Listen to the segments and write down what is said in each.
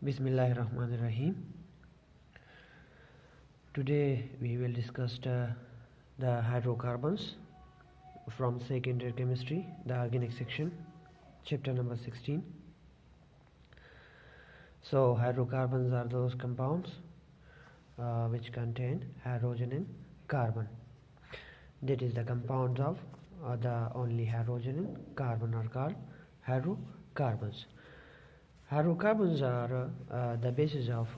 Bismillahirrahmanirrahim. Today we will discuss the hydrocarbons from second year chemistry, the organic section, chapter number 16. So hydrocarbons are those compounds which contain hydrogen and carbon. That is, the compounds of the only hydrogen and carbon are called hydrocarbons. Hydrocarbons are the basis of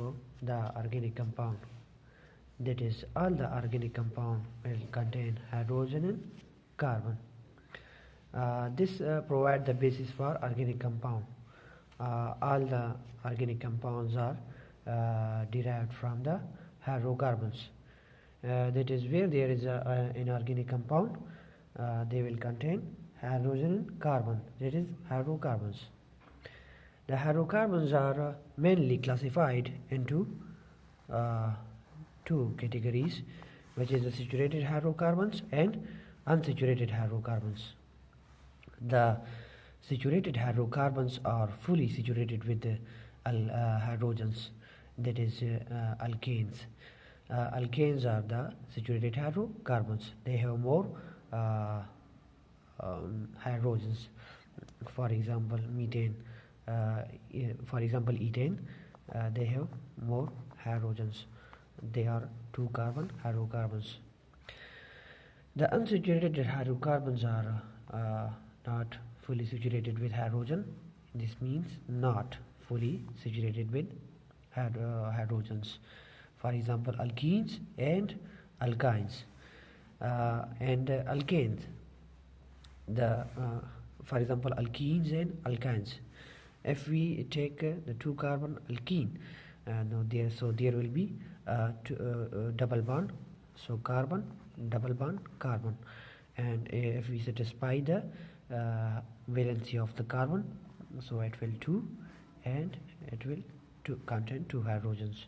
the organic compound. That is, all the organic compound will contain hydrogen and carbon. This provides the basis for organic compound. All the organic compounds are derived from the hydrocarbons. That is, where there is an organic compound, they will contain hydrogen and carbon. That is, hydrocarbons. The hydrocarbons are mainly classified into two categories, which is the saturated hydrocarbons and unsaturated hydrocarbons. The saturated hydrocarbons are fully saturated with the hydrogens, that is alkanes. Alkanes are the saturated hydrocarbons. They have more hydrogens. For example, methane. For example, ethane, they have more hydrogens. They are 2 carbon hydrocarbons. The unsaturated hydrocarbons are not fully saturated with hydrogen. This means not fully saturated with hydrogens. For example, alkenes and alkynes and alkanes. For example, alkenes and alkynes. If we take the 2 carbon alkene, there will be double bond, so carbon, double bond, carbon. And if we satisfy the valency of the carbon, so it will 2 and it will contain 2 hydrogens.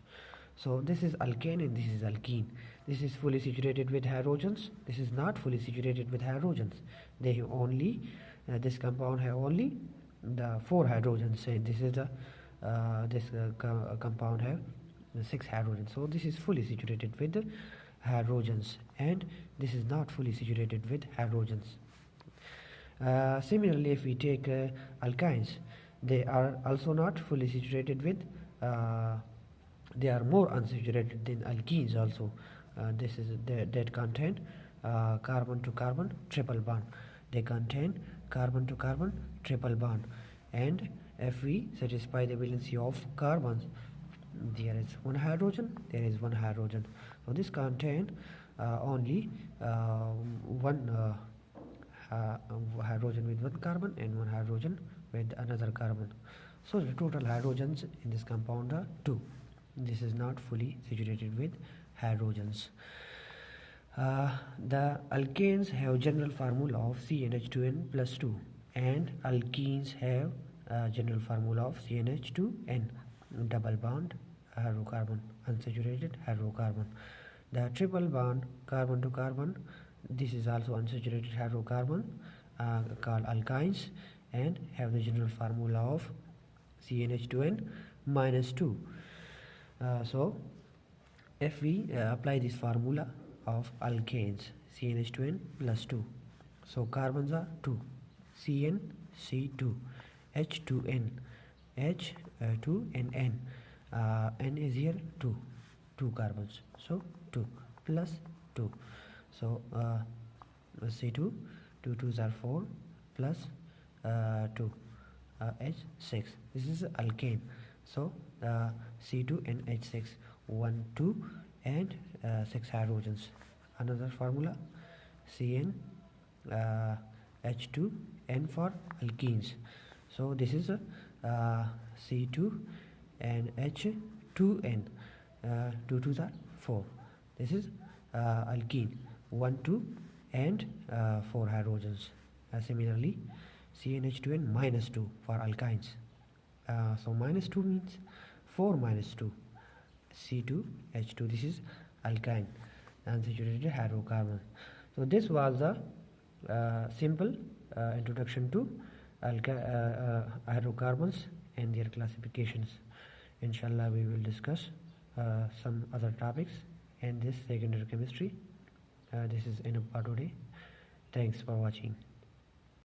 So this is alkane and this is alkene. This is fully saturated with hydrogens. This is not fully saturated with hydrogens. They have only this compound have only the 4 hydrogens, and this is the compound have 6 hydrogens. So this is fully saturated with the hydrogens, and this is not fully saturated with hydrogens. Similarly, if we take alkynes, they are also not fully saturated with. They are more unsaturated than alkenes also. This is that contain carbon to carbon triple bond. They contain carbon to carbon triple bond, and if we satisfy the valency of carbons, there is 1 hydrogen, there is 1 hydrogen. So this contain only 1 hydrogen with 1 carbon and 1 hydrogen with another carbon. So the total hydrogens in this compound are 2. This is not fully saturated with hydrogens. The alkanes have general formula of CnH2n plus 2, and alkenes have general formula of CnH2n, double bond hydrocarbon, unsaturated hydrocarbon. The triple bond carbon to carbon, this is also unsaturated hydrocarbon called alkynes, and have the general formula of CnH2n minus 2. So if we apply this formula of alkanes, CnH2n plus 2, so carbons are 2, Cn, C2, H2n, H2 and N. N is here 2 carbons, so 2 plus 2. So C2, 2 2s are 4 plus 2, H6. This is alkane. So C2 and H6, 1 2 and 6 hydrogens. Another formula, Cn, H2 N for alkenes. So this is C2 and H2N, 2 2s are 4. This is alkene, 1 2 and 4 hydrogens. Similarly, CnH2n minus 2 for alkynes. So minus 2 means 4 minus 2, C2H2. This is alkyne, unsaturated hydrocarbon. So this was the simple introduction to hydrocarbons and their classifications. Inshallah, we will discuss some other topics in this secondary chemistry. This is enough for today. Thanks for watching.